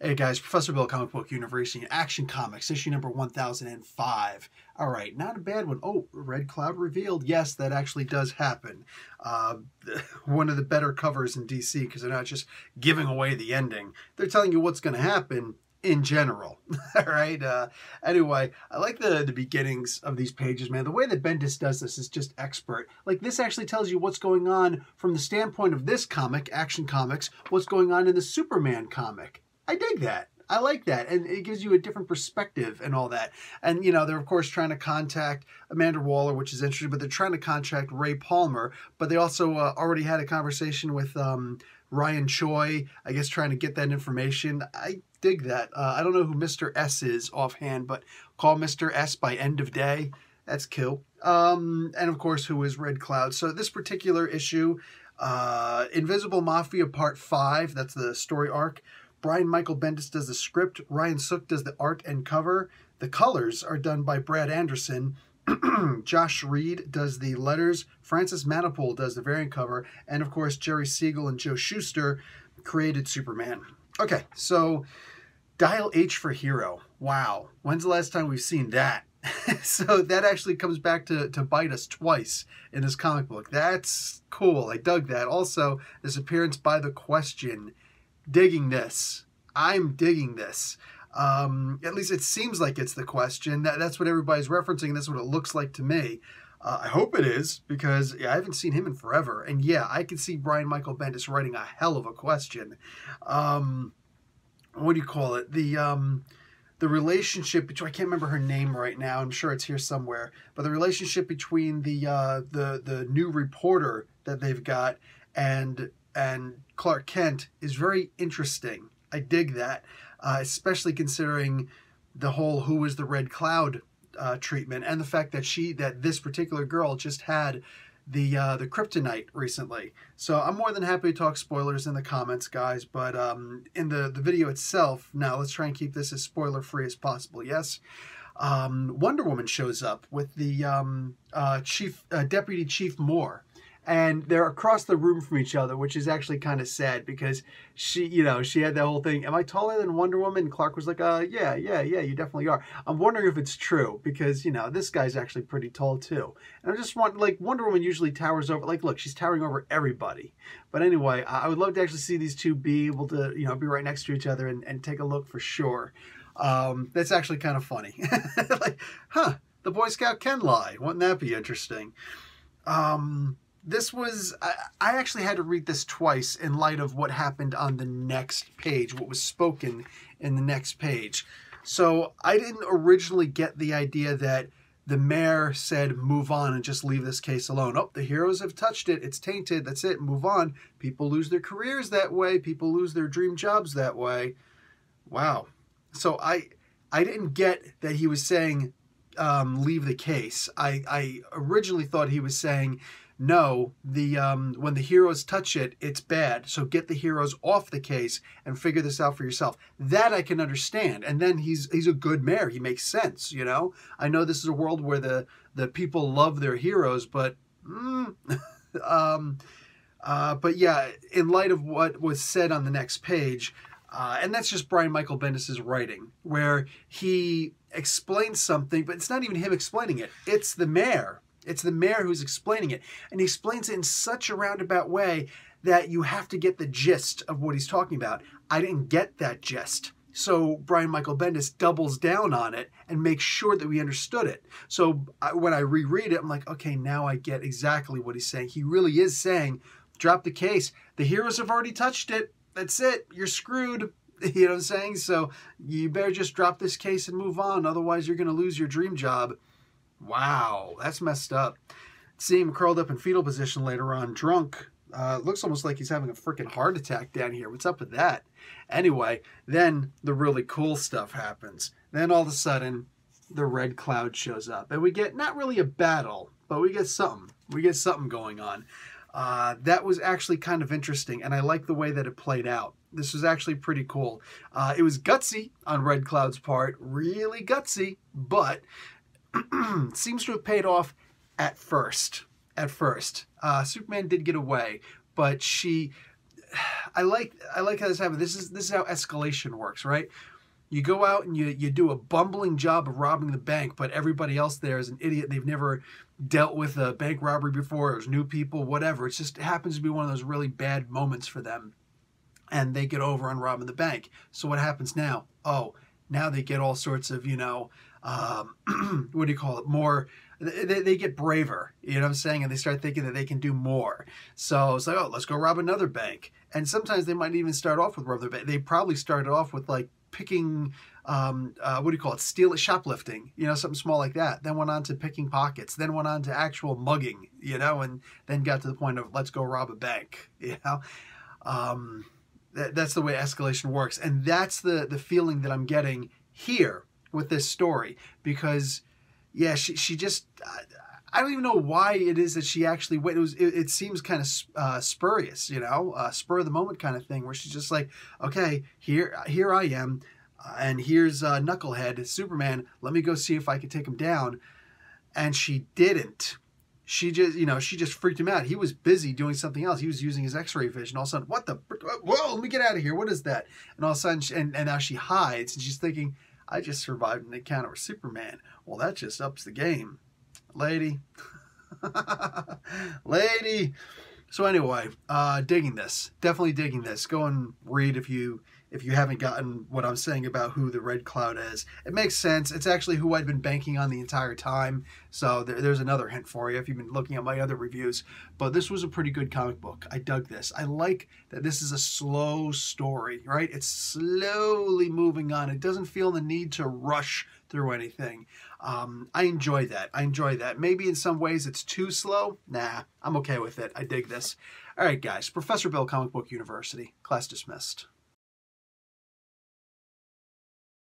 Hey guys, Professor Bill, Comic Book University, Action Comics, issue number 1005. All right, not a bad one. Oh, Red Cloud revealed. Yes, that actually does happen. Uh, one of the better covers in DC because they're not just giving away the ending. They're telling you what's going to happen in general. All right. Anyway, I like the beginnings of these pages, man. The way that Bendis does this is just expert. Like, this actually tells you what's going on from the standpoint of this comic, Action Comics, what's going on in the Superman comic. I dig that. I like that. And it gives you a different perspective and all that. And, you know, they're, of course, trying to contact Amanda Waller, which is interesting, but they're trying to contact Ray Palmer. But they also already had a conversation with Ryan Choi, I guess, trying to get that information. I dig that. I don't know who Mr. S is offhand, but call Mr. S by end of day. That's cool. And, of course, who is Red Cloud. So this particular issue, Invisible Mafia Part 5, that's the story arc. Brian Michael Bendis does the script. Ryan Sook does the art and cover. The colors are done by Brad Anderson. Josh Reed does the letters. Francis Manapul does the variant cover. And, of course, Jerry Siegel and Joe Shuster created Superman. Okay, so Dial H for Hero. Wow. When's the last time we've seen that? So that actually comes back to bite us twice in this comic book. That's cool. I dug that. Also, this appearance by The Question. Digging this. I'm digging this. At least it seems like it's The Question. That's what everybody's referencing. That's what it looks like to me. I hope it is, because I haven't seen him in forever. And yeah, I can see Brian Michael Bendis writing a hell of a question. What do you call it? The relationship between, I can't remember her name right now. I'm sure it's here somewhere. But the relationship between the new reporter that they've got and Clark Kent is very interesting. I dig that, especially considering the whole "who is the Red Cloud" treatment, and the fact that this particular girl just had the kryptonite recently. So I'm more than happy to talk spoilers in the comments, guys. But in the video itself, now let's try and keep this as spoiler free as possible. Yes. Wonder Woman shows up with the Deputy Chief Moore. And they're across the room from each other, which is actually kind of sad because she had that whole thing. Am I taller than Wonder Woman? And Clark was like, yeah, you definitely are. I'm wondering if it's true because, this guy's actually pretty tall too. And I just want, like, Wonder Woman usually towers over, like, look, she's towering over everybody. But anyway, I would love to actually see these two be able to, be right next to each other and take a look for sure. That's actually kind of funny. Like, the Boy Scout can lie. Wouldn't that be interesting? This was, I actually had to read this twice in light of what happened on the next page, what was spoken in the next page. So I didn't originally get the idea that the mayor said, move on and just leave this case alone. Oh, the heroes have touched it. It's tainted. That's it. Move on. People lose their careers that way. People lose their dream jobs that way. Wow. So I didn't get that he was saying, leave the case. I originally thought he was saying, no, when the heroes touch it, it's bad. So get the heroes off the case and figure this out for yourself. That I can understand. And then he's a good mayor. He makes sense, I know this is a world where the people love their heroes, but but yeah, in light of what was said on the next page, and that's just Brian Michael Bendis' writing, where he explains something, but it's not even him explaining it. It's the mayor. It's the mayor who's explaining it. And he explains it in such a roundabout way that you have to get the gist of what he's talking about. I didn't get that gist. So Brian Michael Bendis doubles down on it and makes sure that we understood it. So when I reread it, I'm like, okay, now I get exactly what he's saying. He really is saying, drop the case. The heroes have already touched it. That's it. You're screwed. You know what I'm saying? So you better just drop this case and move on. Otherwise, you're going to lose your dream job. Wow, that's messed up. See him curled up in fetal position later on, drunk. Looks almost like he's having a freaking heart attack down here. What's up with that? Anyway, then the really cool stuff happens. Then all of a sudden, the Red Cloud shows up. And we get not really a battle, but we get something. We get something going on. That was actually kind of interesting, and I like the way that it played out. This was actually pretty cool. It was gutsy on Red Cloud's part, really gutsy, but seems to have paid off at first. Superman did get away, but I like how this happened. This is how escalation works, right? You go out and you do a bumbling job of robbing the bank, but everybody else there is an idiot. They've never dealt with a bank robbery before. There's new people, whatever. It just happens to be one of those really bad moments for them. And they get over on robbing the bank. So what happens now? Oh, now they get all sorts of, what do you call it? More, they get braver, you know what I'm saying? And they start thinking that they can do more. So it's like, oh, let's go rob another bank. And sometimes they might even start off with robbing the bank. They probably started off with like picking, what do you call it? Shoplifting, something small like that. Then went on to picking pockets. Then went on to actual mugging, and then got to the point of let's go rob a bank, That's the way escalation works. And that's the feeling that I'm getting here with this story. Because, yeah, she just... I don't even know why it is that she actually went. It seems kind of spurious, spur of the moment kind of thing, where she's just like, okay, here I am, and here's Knucklehead, Superman. Let me go see if I can take him down. And she didn't. She just freaked him out. He was busy doing something else. He was using his X-ray vision. All of a sudden, what the? Whoa! Let me get out of here. What is that? And all of a sudden, and now she hides, and she's thinking, I just survived an encounter with Superman. Well, that just ups the game. Lady. Lady. So anyway, digging this. Definitely digging this. Go and read if you haven't gotten what I'm saying about who the Red Cloud is. It makes sense. It's actually who I'd been banking on the entire time. So there's another hint for you if you've been looking at my other reviews. But this was a pretty good comic book. I dug this. I like that this is a slow story, right? It's slowly moving on. It doesn't feel the need to rush through anything. I enjoy that. I enjoy that. Maybe in some ways it's too slow. Nah, I'm okay with it. I dig this. All right, guys. Professor Bill, Comic Book University. Class dismissed.